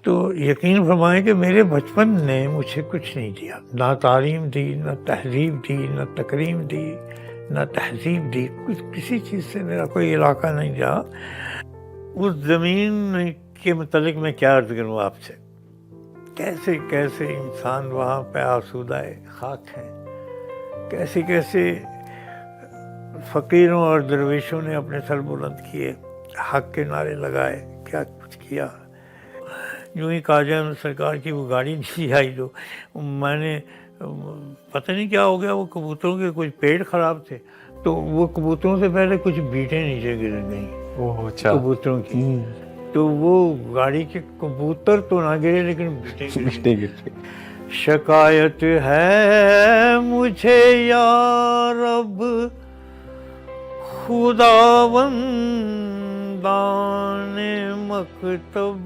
तो यकीन फरमाएं कि मेरे बचपन ने मुझे कुछ नहीं दिया, ना तालीम दी, ना तहज़ीब दी, ना तकरीम दी, ना तहज़ीब दी, कुछ किसी चीज़ से मेरा कोई इलाका नहीं रहा। उस ज़मीन के मतलब मैं क्या अर्ज़ करूँ आपसे, कैसे कैसे इंसान वहाँ पे आसूदाए खाक हैं, कैसे कैसे फ़कीरों और दरवेशों ने अपने सर बुलंद किए, हक के नारे लगाए, क्या कुछ किया। यूँ ही काजल सरकार की वो गाड़ी नहीं आई तो मैंने पता नहीं क्या हो गया, वो कबूतरों के कुछ पेड़ ख़राब थे, तो वो कबूतरों से पहले कुछ बीटें नीचे गिर गईं ओह अच्छा। कबूतरों की, तो वो गाड़ी के कबूतर तो ना गिरे लेकिन बीटें गिर गई। शिकायत है मुझे या रब खुदावंदाने मकतब